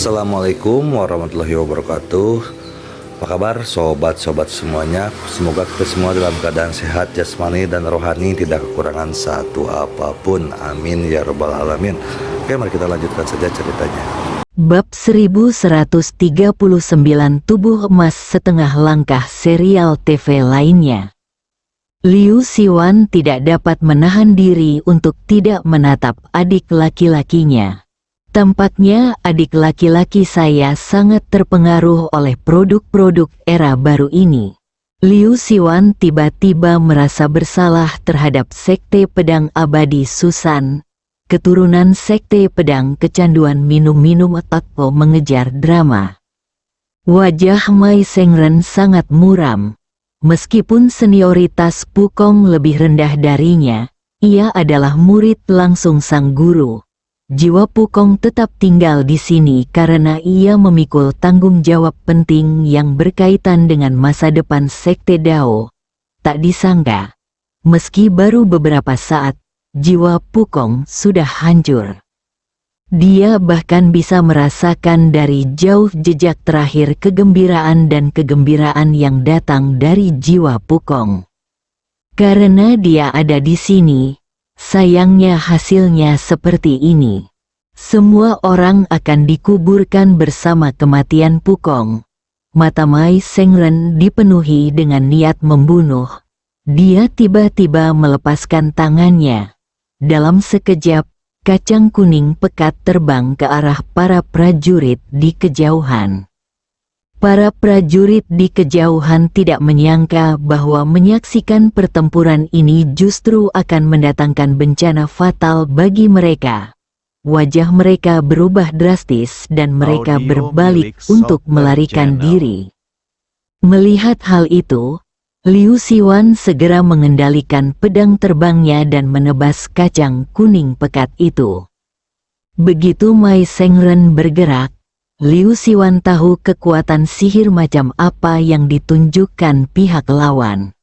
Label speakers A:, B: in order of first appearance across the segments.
A: Assalamualaikum warahmatullahi wabarakatuh. Apa kabar sobat-sobat semuanya? Semoga kita semua dalam keadaan sehat jasmani dan rohani, tidak kekurangan satu apapun. Amin ya rabbal alamin. Oke, mari kita lanjutkan saja ceritanya.
B: Bab 1139 Tubuh Emas Setengah Langkah serial TV lainnya. Liu Siwan tidak dapat menahan diri untuk tidak menatap adik laki-lakinya. Tampaknya adik laki-laki saya sangat terpengaruh oleh produk-produk era baru ini. Liu Siwan tiba-tiba merasa bersalah terhadap Sekte Pedang Abadi Susan, keturunan Sekte Pedang kecanduan minum-minum atau mengejar drama. Wajah Mai Sengren sangat muram. Meskipun senioritas Pukong lebih rendah darinya, ia adalah murid langsung sang guru. Jiwa Pukong tetap tinggal di sini karena ia memikul tanggung jawab penting yang berkaitan dengan masa depan Sekte Dao. Tak disangka, meski baru beberapa saat, jiwa Pukong sudah hancur. Dia bahkan bisa merasakan dari jauh jejak terakhir kegembiraan dan kegembiraan yang datang dari jiwa Pukong. Karena dia ada di sini, sayangnya hasilnya seperti ini. Semua orang akan dikuburkan bersama kematian Pukong. Mata Mai Sengren dipenuhi dengan niat membunuh. Dia tiba-tiba melepaskan tangannya. Dalam sekejap, kacang kuning pekat terbang ke arah para prajurit di kejauhan. Para prajurit di kejauhan tidak menyangka bahwa menyaksikan pertempuran ini justru akan mendatangkan bencana fatal bagi mereka. Wajah mereka berubah drastis dan mereka berbalik untuk melarikan diri. Melihat hal itu, Liu Siwan segera mengendalikan pedang terbangnya dan menebas kacang kuning pekat itu. Begitu Mai Sengren bergerak, Liu Siwan tahu kekuatan sihir macam apa yang ditunjukkan pihak lawan.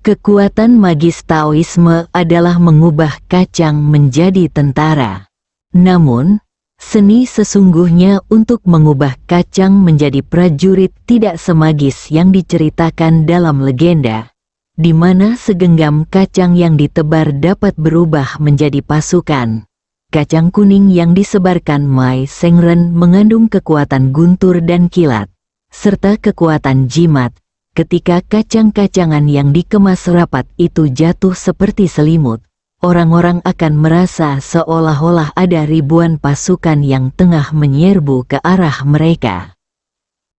B: Kekuatan magis Taoisme adalah mengubah kacang menjadi tentara. Namun, seni sesungguhnya untuk mengubah kacang menjadi prajurit tidak semagis yang diceritakan dalam legenda, di mana segenggam kacang yang ditebar dapat berubah menjadi pasukan. Kacang kuning yang disebarkan Mai Sengren mengandung kekuatan guntur dan kilat, serta kekuatan jimat. Ketika kacang-kacangan yang dikemas rapat itu jatuh seperti selimut, orang-orang akan merasa seolah-olah ada ribuan pasukan yang tengah menyerbu ke arah mereka.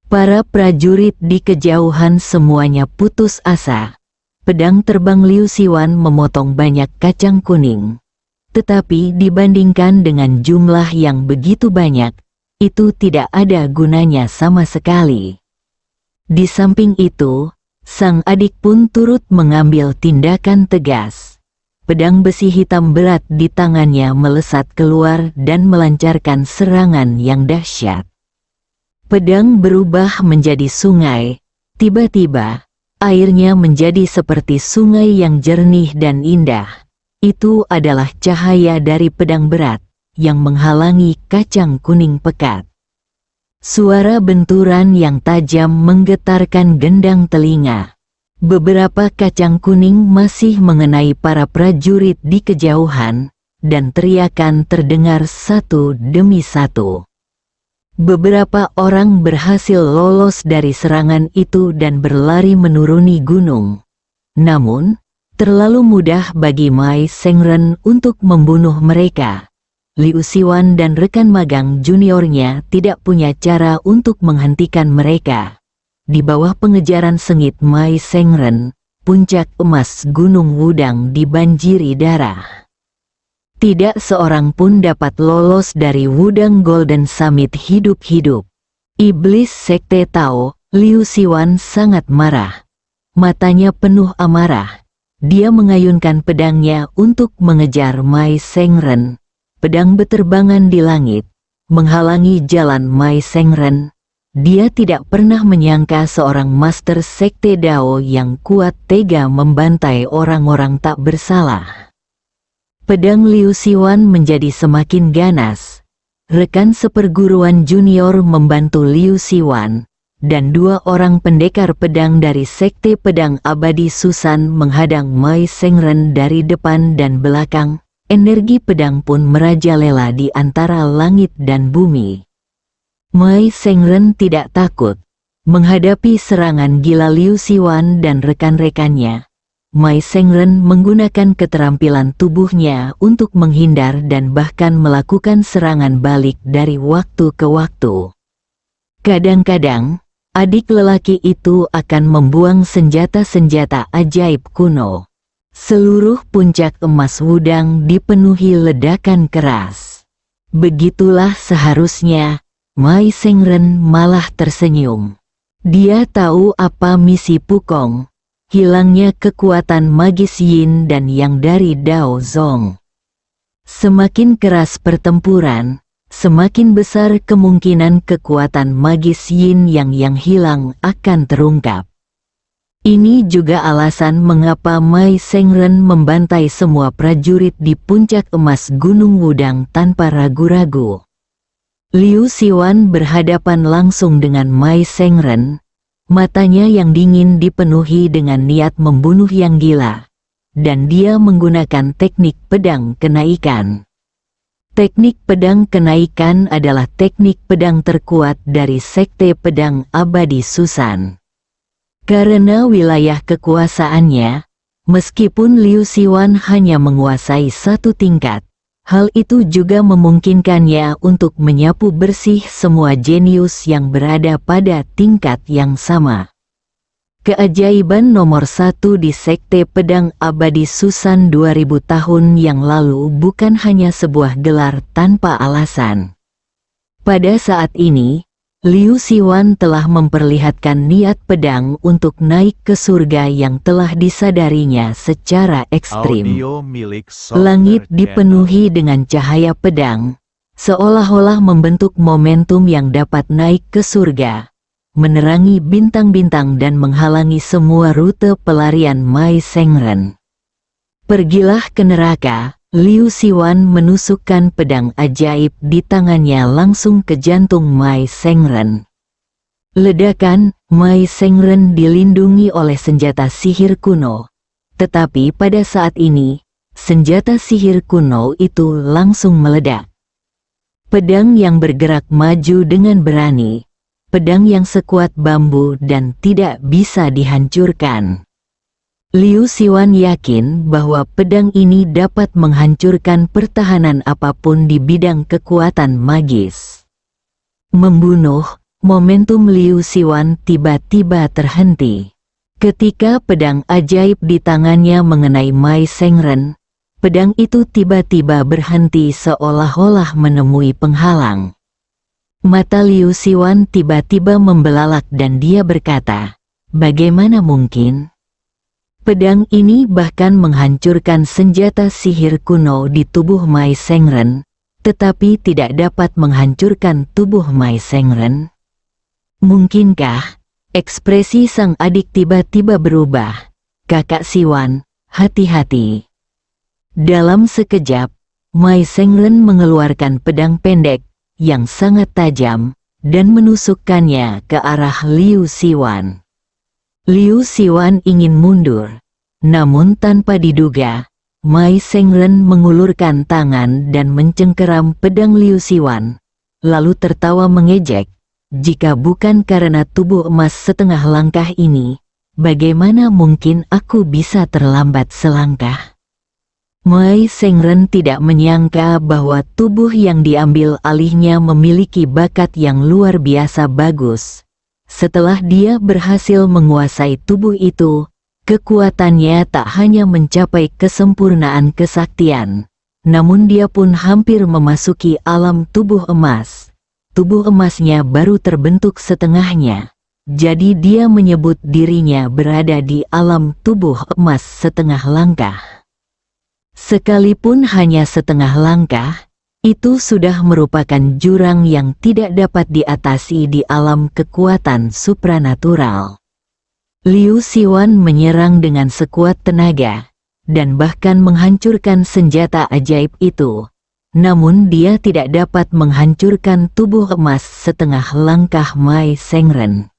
B: Para prajurit di kejauhan semuanya putus asa. Pedang terbang Liu Siwan memotong banyak kacang kuning. Tetapi dibandingkan dengan jumlah yang begitu banyak, itu tidak ada gunanya sama sekali. Di samping itu, sang adik pun turut mengambil tindakan tegas. Pedang besi hitam berat di tangannya melesat keluar dan melancarkan serangan yang dahsyat. Pedang berubah menjadi sungai. Tiba-tiba, airnya menjadi seperti sungai yang jernih dan indah. Itu adalah cahaya dari pedang berat yang menghalangi kacang kuning pekat. Suara benturan yang tajam menggetarkan gendang telinga. Beberapa kacang kuning masih mengenai para prajurit di kejauhan, dan teriakan terdengar satu demi satu. Beberapa orang berhasil lolos dari serangan itu dan berlari menuruni gunung. Namun, terlalu mudah bagi Mai Sengren untuk membunuh mereka. Liu Siwan dan rekan magang juniornya tidak punya cara untuk menghentikan mereka. Di bawah pengejaran sengit Mai Sengren, puncak emas Gunung Wudang dibanjiri darah. Tidak seorang pun dapat lolos dari Wudang Golden Summit hidup-hidup. Iblis Sekte Tao, Liu Siwan sangat marah. Matanya penuh amarah. Dia mengayunkan pedangnya untuk mengejar Mai Sengren. Pedang beterbangan di langit, menghalangi jalan Mai Sengren. Dia tidak pernah menyangka seorang master Sekte Dao yang kuat tega membantai orang-orang tak bersalah. Pedang Liu Siwan menjadi semakin ganas. rekan seperguruan junior membantu Liu Siwan, dan 2 orang pendekar pedang dari Sekte Pedang Abadi Susan menghadang Mai Sengren dari depan dan belakang. Energi pedang pun merajalela di antara langit dan bumi. Mai Sengren tidak takut menghadapi serangan gila Liu Siwan dan rekan-rekannya. Mai Sengren menggunakan keterampilan tubuhnya untuk menghindar dan bahkan melakukan serangan balik dari waktu ke waktu. Kadang-kadang, adik lelaki itu akan membuang senjata-senjata ajaib kuno. Seluruh puncak emas Wudang dipenuhi ledakan keras. Begitulah seharusnya. Mai Sengren malah tersenyum. Dia tahu apa misi Pukong. Hilangnya kekuatan magis Yin dan Yang dari Dao Zong. Semakin keras pertempuran, semakin besar kemungkinan kekuatan magis Yin yang hilang akan terungkap. Ini juga alasan mengapa Mai Sengren membantai semua prajurit di puncak emas Gunung Wudang tanpa ragu-ragu. Liu Siwan berhadapan langsung dengan Mai Sengren, matanya yang dingin dipenuhi dengan niat membunuh yang gila, dan dia menggunakan teknik pedang kenaikan. Teknik pedang kenaikan adalah teknik pedang terkuat dari Sekte Pedang Abadi Susan. Karena wilayah kekuasaannya, meskipun Liu Siwan hanya menguasai 1 tingkat, hal itu juga memungkinkannya untuk menyapu bersih semua jenius yang berada pada tingkat yang sama. Keajaiban nomor 1 di Sekte Pedang Abadi Susan 2000 tahun yang lalu bukan hanya sebuah gelar tanpa alasan. Pada saat ini, Liu Siwan telah memperlihatkan niat pedang untuk naik ke surga yang telah disadarinya secara ekstrim. Langit dipenuhi dengan cahaya pedang, seolah-olah membentuk momentum yang dapat naik ke surga, menerangi bintang-bintang dan menghalangi semua rute pelarian Mai Sengren. Pergilah ke neraka. Liu Siwan menusukkan pedang ajaib di tangannya langsung ke jantung Mai Sengren. Ledakan, Mai Sengren dilindungi oleh senjata sihir kuno. Tetapi pada saat ini, senjata sihir kuno itu langsung meledak. Pedang yang bergerak maju dengan berani, pedang yang sekuat bambu dan tidak bisa dihancurkan. Liu Siwan yakin bahwa pedang ini dapat menghancurkan pertahanan apapun di bidang kekuatan magis. Membunuh, momentum Liu Siwan tiba-tiba terhenti. Ketika pedang ajaib di tangannya mengenai Mai Sengren, pedang itu tiba-tiba berhenti seolah-olah menemui penghalang. Mata Liu Siwan tiba-tiba membelalak dan dia berkata, "Bagaimana mungkin?" Pedang ini bahkan menghancurkan senjata sihir kuno di tubuh Mai Sengren, tetapi tidak dapat menghancurkan tubuh Mai Sengren. Mungkinkah? Ekspresi sang adik tiba-tiba berubah. "Kakak Siwan, hati-hati." Dalam sekejap, Mai Sengren mengeluarkan pedang pendek yang sangat tajam dan menusukkannya ke arah Liu Siwan. Liu Siwan ingin mundur, namun tanpa diduga, Mai Sengren mengulurkan tangan dan mencengkeram pedang Liu Siwan, lalu tertawa mengejek, "Jika bukan karena tubuh emas setengah langkah ini, bagaimana mungkin aku bisa terlambat selangkah?" Mai Sengren tidak menyangka bahwa tubuh yang diambil alihnya memiliki bakat yang luar biasa bagus. Setelah dia berhasil menguasai tubuh itu, kekuatannya tak hanya mencapai kesempurnaan kesaktian, namun dia pun hampir memasuki alam tubuh emas. Tubuh emasnya baru terbentuk setengahnya, jadi dia menyebut dirinya berada di alam tubuh emas setengah langkah. Sekalipun hanya setengah langkah, itu sudah merupakan jurang yang tidak dapat diatasi di alam kekuatan supranatural. Liu Siwan menyerang dengan sekuat tenaga, dan bahkan menghancurkan senjata ajaib itu. namun dia tidak dapat menghancurkan tubuh emas setengah langkah Mai Sengren.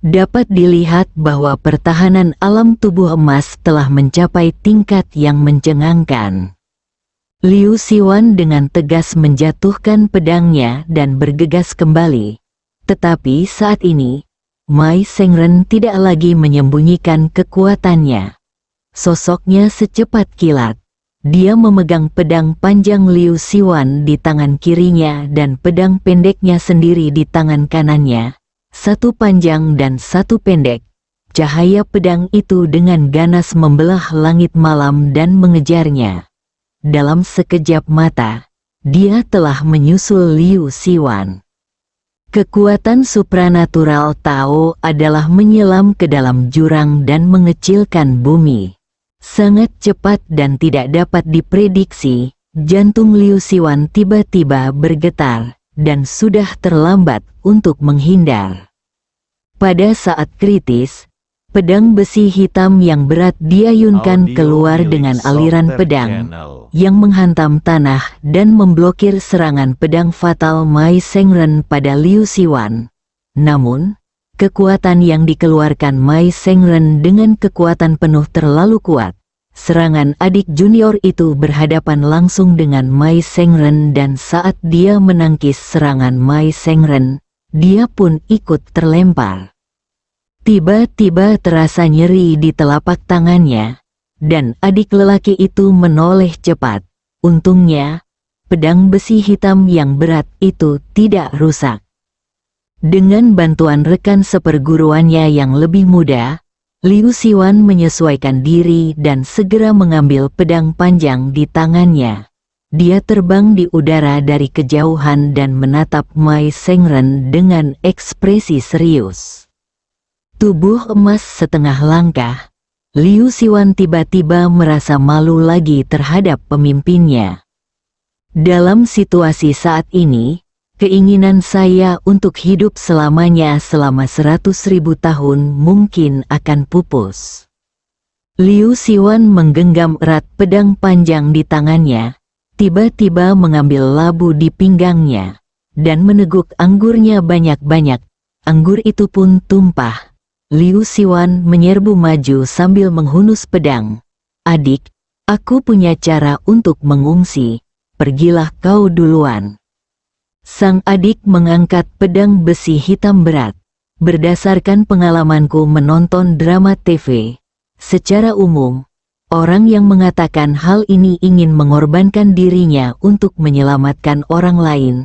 B: Dapat dilihat bahwa pertahanan alam tubuh emas telah mencapai tingkat yang mencengangkan. Liu Siwan dengan tegas menjatuhkan pedangnya dan bergegas kembali. Tetapi saat ini, Mai Sengren tidak lagi menyembunyikan kekuatannya. Sosoknya secepat kilat. Dia memegang pedang panjang Liu Siwan di tangan kirinya dan pedang pendeknya sendiri di tangan kanannya. Satu panjang dan satu pendek. Cahaya pedang itu dengan ganas membelah langit malam dan mengejarnya. Dalam sekejap mata, dia telah menyusul Liu Siwan. Kekuatan supranatural Tao adalah menyelam ke dalam jurang dan mengecilkan bumi. Sangat cepat dan tidak dapat diprediksi, jantung Liu Siwan tiba-tiba bergetar, dan sudah terlambat untuk menghindar. Pada saat kritis, pedang besi hitam yang berat diayunkan keluar dengan aliran pedang yang menghantam tanah dan memblokir serangan pedang fatal Mai Sengren pada Liu Siwan. Namun, kekuatan yang dikeluarkan Mai Sengren dengan kekuatan penuh terlalu kuat. Serangan adik junior itu berhadapan langsung dengan Mai Sengren dan saat dia menangkis serangan Mai Sengren, dia pun ikut terlempar. Tiba-tiba terasa nyeri di telapak tangannya, dan adik lelaki itu menoleh cepat. Untungnya, pedang besi hitam yang berat itu tidak rusak. Dengan bantuan rekan seperguruannya yang lebih muda, Liu Siwan menyesuaikan diri dan segera mengambil pedang panjang di tangannya. Dia terbang di udara dari kejauhan dan menatap Mai Sengren dengan ekspresi serius. Tubuh emas setengah langkah, Liu Siwan tiba-tiba merasa malu lagi terhadap pemimpinnya. Dalam situasi saat ini, keinginan saya untuk hidup selamanya selama 100.000 tahun mungkin akan pupus. Liu Siwan menggenggam erat pedang panjang di tangannya, tiba-tiba mengambil labu di pinggangnya, dan meneguk anggurnya banyak-banyak. Anggur itu pun tumpah. Liu Siwan menyerbu maju sambil menghunus pedang. Adik, aku punya cara untuk mengungsi, pergilah kau duluan. Sang adik mengangkat pedang besi hitam berat. Berdasarkan pengalamanku menonton drama TV, secara umum, orang yang mengatakan hal ini ingin mengorbankan dirinya untuk menyelamatkan orang lain.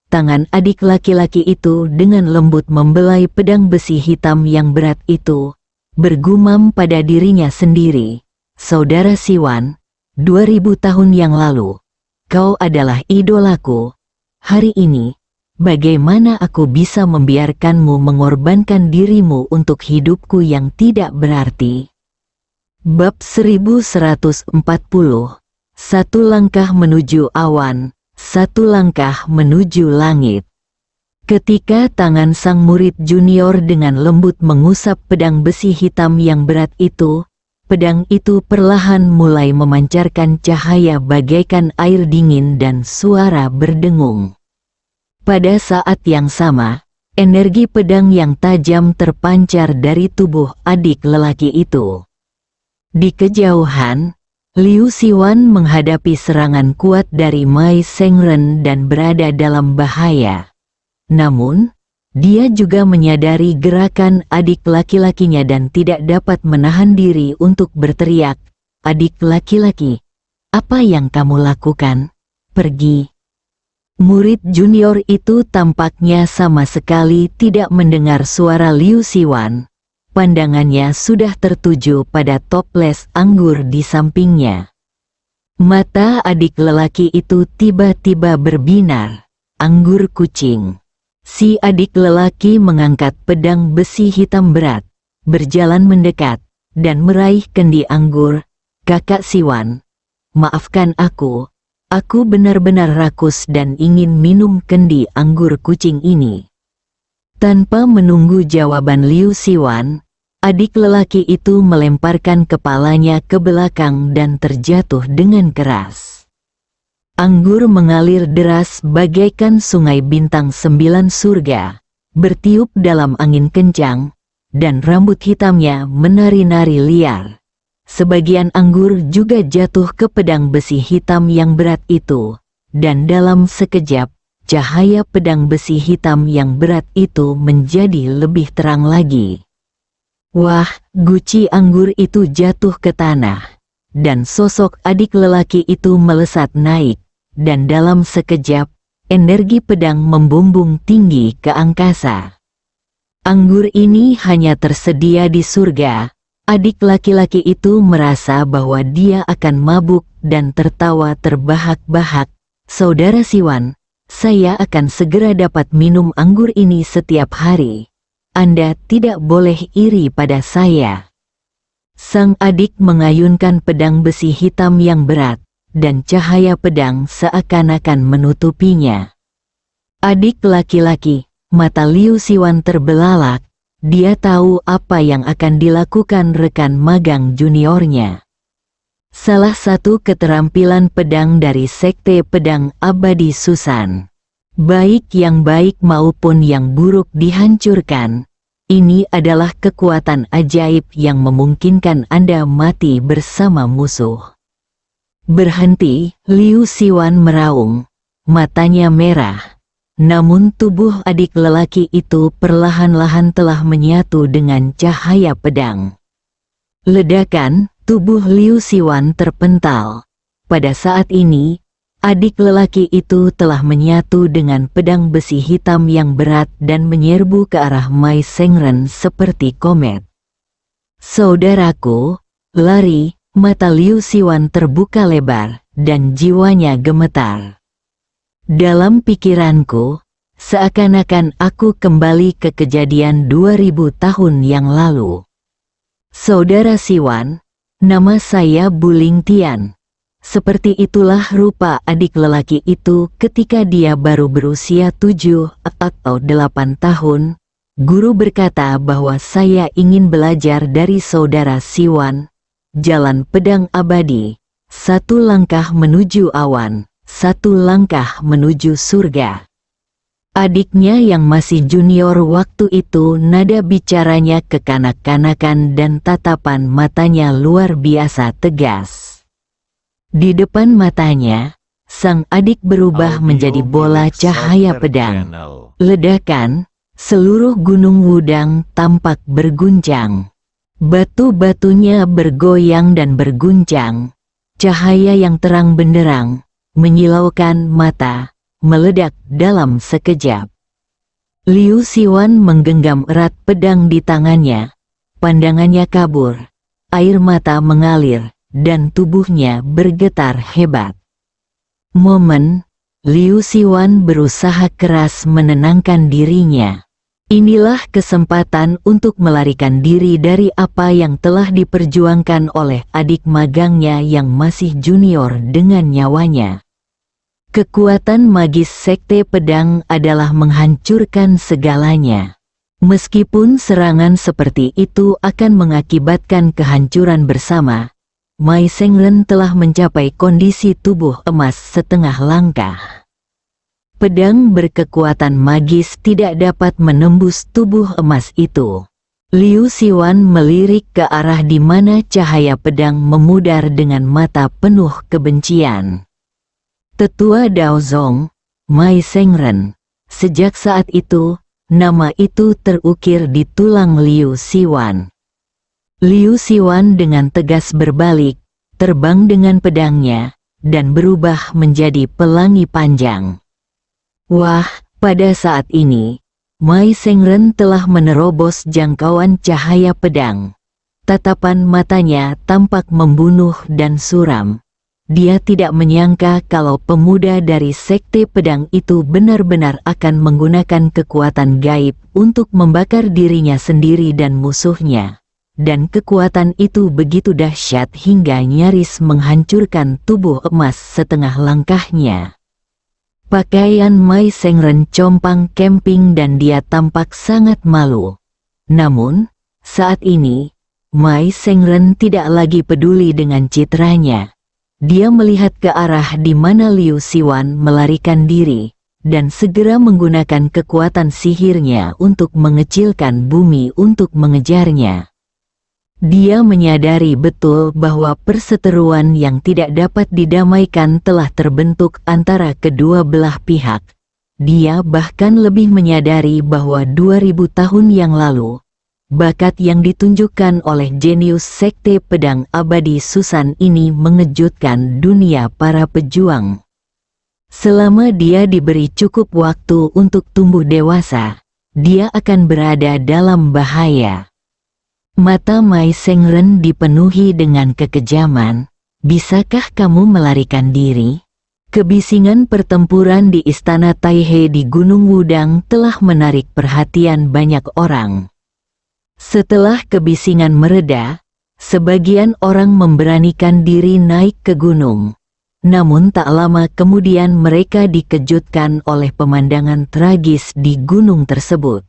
B: Tangan adik laki-laki itu dengan lembut membelai pedang besi hitam yang berat itu, bergumam pada dirinya sendiri. Saudara Siwan, 2000 tahun yang lalu, kau adalah idolaku. Hari ini, bagaimana aku bisa membiarkanmu mengorbankan dirimu untuk hidupku yang tidak berarti? Bab 1140. Satu langkah menuju awan, satu langkah menuju langit. Ketika tangan sang murid junior dengan lembut mengusap pedang besi hitam yang berat itu, pedang itu perlahan mulai memancarkan cahaya bagaikan air dingin dan suara berdengung. Pada saat yang sama, energi pedang yang tajam terpancar dari tubuh adik lelaki itu. Di kejauhan, Liu Siwan menghadapi serangan kuat dari Mai Sengren dan berada dalam bahaya. Namun, dia juga menyadari gerakan adik laki-lakinya dan tidak dapat menahan diri untuk berteriak, "Adik laki-laki, apa yang kamu lakukan? Pergi!" Murid junior itu tampaknya sama sekali tidak mendengar suara Liu Siwan. Pandangannya sudah tertuju pada toples anggur di sampingnya. Mata adik lelaki itu tiba-tiba berbinar. Anggur kucing. Si adik lelaki mengangkat pedang besi hitam berat, berjalan mendekat, dan meraih kendi anggur. "Kakak Siwan, maafkan aku. Aku benar-benar rakus dan ingin minum kendi anggur kucing ini." Tanpa menunggu jawaban Liu Siwan, adik lelaki itu melemparkan kepalanya ke belakang dan terjatuh dengan keras. Anggur mengalir deras bagaikan sungai bintang 9 surga, bertiup dalam angin kencang, dan rambut hitamnya menari-nari liar. Sebagian anggur juga jatuh ke pedang besi hitam yang berat itu, dan dalam sekejap, cahaya pedang besi hitam yang berat itu menjadi lebih terang lagi. Wah, guci anggur itu jatuh ke tanah, dan sosok adik lelaki itu melesat naik, dan dalam sekejap, energi pedang membumbung tinggi ke angkasa. Anggur ini hanya tersedia di surga. Adik laki-laki itu merasa bahwa dia akan mabuk dan tertawa terbahak-bahak. Saudara Siwan, saya akan segera dapat minum anggur ini setiap hari. Anda tidak boleh iri pada saya. Sang adik mengayunkan pedang besi hitam yang berat, dan cahaya pedang seakan-akan menutupinya. Adik laki-laki, mata Liu Siwan terbelalak. Dia tahu apa yang akan dilakukan rekan magang juniornya. Salah satu keterampilan pedang dari Sekte Pedang Abadi Susan. Baik yang baik maupun yang buruk dihancurkan. Ini adalah kekuatan ajaib yang memungkinkan Anda mati bersama musuh. Berhenti, Liu Siwan meraung. Matanya merah. Namun tubuh adik lelaki itu perlahan-lahan telah menyatu dengan cahaya pedang. Ledakan, tubuh Liu Siwan terpental. Pada saat ini, adik lelaki itu telah menyatu dengan pedang besi hitam yang berat dan menyerbu ke arah Mai Sengren seperti komet. Saudaraku, lari. Mata Liu Siwan terbuka lebar, dan jiwanya gemetar. Dalam pikiranku, seakan-akan aku kembali ke kejadian 2000 tahun yang lalu. Saudara Siwan, nama saya Buling Tian. Seperti itulah rupa adik lelaki itu ketika dia baru berusia 7 atau 8 tahun. Guru berkata bahwa saya ingin belajar dari saudara Siwan. Jalan pedang abadi, satu langkah menuju awan, satu langkah menuju surga. Adiknya yang masih junior waktu itu nada bicaranya kekanak-kanakan dan tatapan matanya luar biasa tegas. Di depan matanya, sang adik berubah menjadi bola cahaya pedang. Ledakan, seluruh gunung Wudang tampak berguncang. Batu-batunya bergoyang dan berguncang. Cahaya yang terang benderang, menyilaukan mata, meledak dalam sekejap. Liu Siwan menggenggam erat pedang di tangannya. Pandangannya kabur, air mata mengalir, dan tubuhnya bergetar hebat. Momen, Liu Siwan berusaha keras menenangkan dirinya. Inilah kesempatan untuk melarikan diri dari apa yang telah diperjuangkan oleh adik magangnya yang masih junior dengan nyawanya. Kekuatan magis Sekte Pedang adalah menghancurkan segalanya. Meskipun serangan seperti itu akan mengakibatkan kehancuran bersama, Mai Sengren telah mencapai kondisi tubuh emas setengah langkah. Pedang berkekuatan magis tidak dapat menembus tubuh emas itu. Liu Siwan melirik ke arah di mana cahaya pedang memudar dengan mata penuh kebencian. Tetua Daozong, Mai Sengren. Sejak saat itu, nama itu terukir di tulang Liu Siwan. Liu Siwan dengan tegas berbalik, terbang dengan pedangnya, dan berubah menjadi pelangi panjang. Wah, pada saat ini, Mai Sengren telah menerobos jangkauan cahaya pedang. Tatapan matanya tampak membunuh dan suram. Dia tidak menyangka kalau pemuda dari Sekte Pedang itu benar-benar akan menggunakan kekuatan gaib untuk membakar dirinya sendiri dan musuhnya. Dan kekuatan itu begitu dahsyat hingga nyaris menghancurkan tubuh emas setengah langkahnya. Pakaian Mai Sengren compang-camping dan dia tampak sangat malu. Namun, saat ini, Mai Sengren tidak lagi peduli dengan citranya. Dia melihat ke arah di mana Liu Siwan melarikan diri, dan segera menggunakan kekuatan sihirnya untuk mengecilkan bumi untuk mengejarnya. Dia menyadari betul bahwa perseteruan yang tidak dapat didamaikan telah terbentuk antara kedua belah pihak. Dia bahkan lebih menyadari bahwa 2000 tahun yang lalu, bakat yang ditunjukkan oleh jenius Sekte Pedang Abadi Susan ini mengejutkan dunia para pejuang. Selama dia diberi cukup waktu untuk tumbuh dewasa, dia akan berada dalam bahaya. Mata Mai Sengren dipenuhi dengan kekejaman. Bisakah kamu melarikan diri? Kebisingan pertempuran di Istana Taihe di Gunung Wudang telah menarik perhatian banyak orang. Setelah kebisingan mereda, sebagian orang memberanikan diri naik ke gunung. Namun tak lama kemudian mereka dikejutkan oleh pemandangan tragis di gunung tersebut.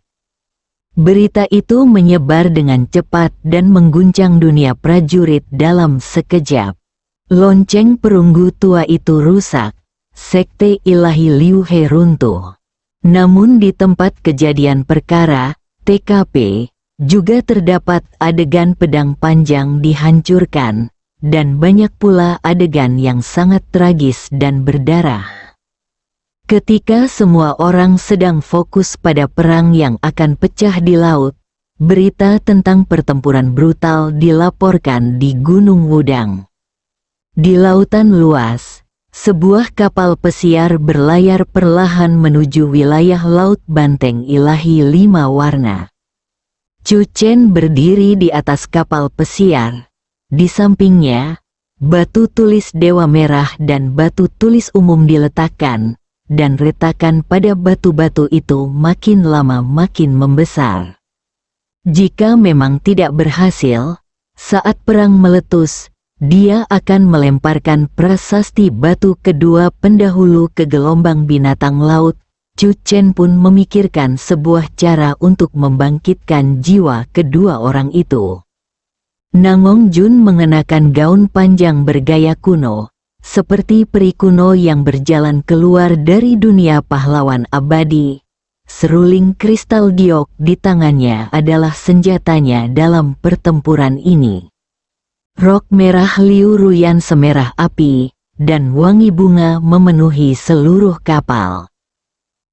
B: Berita itu menyebar dengan cepat dan mengguncang dunia prajurit dalam sekejap. Lonceng perunggu tua itu rusak, Sekte Ilahi Liu He runtuh. Namun di tempat kejadian perkara, TKP, juga terdapat adegan pedang panjang dihancurkan, dan banyak pula adegan yang sangat tragis dan berdarah. Ketika semua orang sedang fokus pada perang yang akan pecah di laut, berita tentang pertempuran brutal dilaporkan di Gunung Wudang. Di lautan luas, sebuah kapal pesiar berlayar perlahan menuju wilayah Laut Banteng Ilahi 5 warna. Chu Chen berdiri di atas kapal pesiar. Di sampingnya, batu tulis Dewa Merah dan batu tulis umum diletakkan, dan retakan pada batu-batu itu makin lama makin membesar. Jika memang tidak berhasil, saat perang meletus, dia akan melemparkan prasasti batu kedua pendahulu ke gelombang binatang laut. Chu Chen pun memikirkan sebuah cara untuk membangkitkan jiwa kedua orang itu. Nangong Jun mengenakan gaun panjang bergaya kuno, seperti peri kuno yang berjalan keluar dari dunia pahlawan abadi. Seruling kristal giok di tangannya adalah senjatanya dalam pertempuran ini. Rok merah Liu Ruyan semerah api, dan wangi bunga memenuhi seluruh kapal.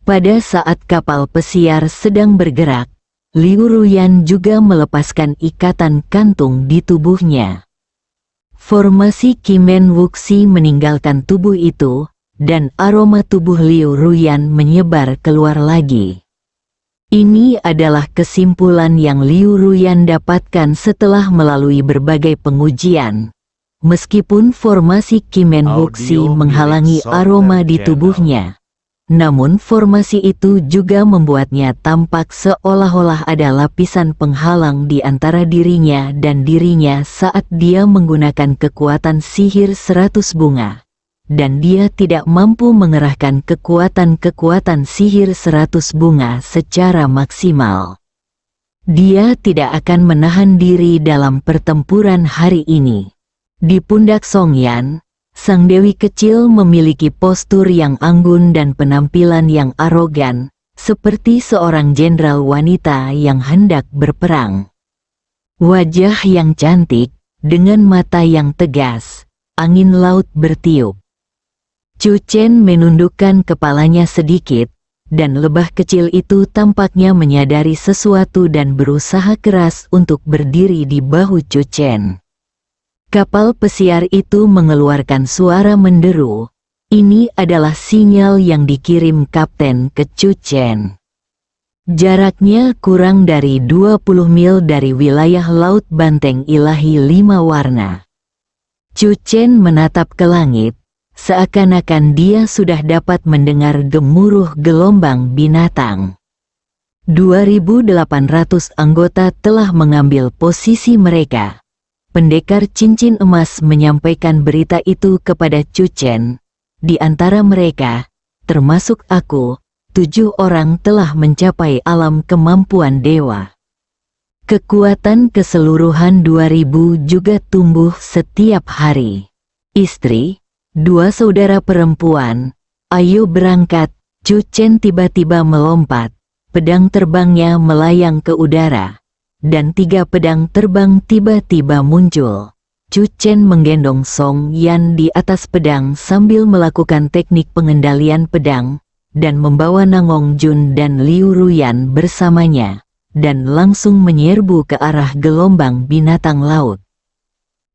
B: Pada saat kapal pesiar sedang bergerak, Liu Ruyan juga melepaskan ikatan kantung di tubuhnya. Formasi Kimen Wuxi meninggalkan tubuh itu, dan aroma tubuh Liu Ruyan menyebar keluar lagi. Ini adalah kesimpulan yang Liu Ruyan dapatkan setelah melalui berbagai pengujian. Meskipun formasi Kimen Wuxi menghalangi aroma di tubuhnya, namun formasi itu juga membuatnya tampak seolah-olah ada lapisan penghalang di antara dirinya dan dirinya saat dia menggunakan kekuatan sihir 100 bunga. Dan dia tidak mampu mengerahkan kekuatan sihir 100 bunga secara maksimal. Dia tidak akan menahan diri dalam pertempuran hari ini. Di pundak Song Yan, sang dewi kecil memiliki postur yang anggun dan penampilan yang arogan, seperti seorang jenderal wanita yang hendak berperang. Wajah yang cantik, dengan mata yang tegas, angin laut bertiup. Chu Chen menundukkan kepalanya sedikit, dan lebah kecil itu tampaknya menyadari sesuatu dan berusaha keras untuk berdiri di bahu Chu Chen. Kapal pesiar itu mengeluarkan suara menderu. Ini adalah sinyal yang dikirim kapten ke Chu Chen. Jaraknya kurang dari 20 mil dari wilayah Laut Banteng Ilahi 5 warna. Chu Chen menatap ke langit, seakan-akan dia sudah dapat mendengar gemuruh gelombang binatang. 2.800 anggota telah mengambil posisi mereka. Pendekar cincin emas menyampaikan berita itu kepada Chu Chen. Di antara mereka, termasuk aku, 7 orang telah mencapai alam kemampuan dewa. Kekuatan keseluruhan 2000 juga tumbuh setiap hari. istri, 2 saudara perempuan. Ayo berangkat. Chu Chen tiba-tiba melompat. Pedang terbangnya melayang ke udara. Dan 3 pedang terbang tiba-tiba muncul. Chu Chen menggendong Song Yan di atas pedang sambil melakukan teknik pengendalian pedang, dan membawa Nangong Jun dan Liu Ruyan bersamanya, dan langsung menyerbu ke arah gelombang binatang laut.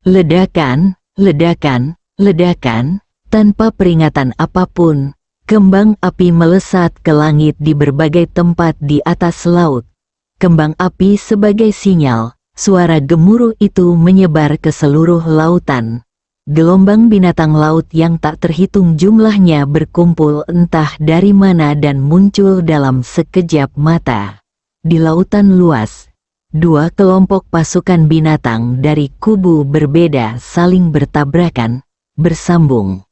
B: Ledakan, ledakan, ledakan, tanpa peringatan apapun, kembang api melesat ke langit di berbagai tempat di atas laut. Kembang api sebagai sinyal, suara gemuruh itu menyebar ke seluruh lautan. Gelombang binatang laut yang tak terhitung jumlahnya berkumpul entah dari mana dan muncul dalam sekejap mata. Di lautan luas, 2 kelompok pasukan binatang dari kubu berbeda saling bertabrakan, bersambung.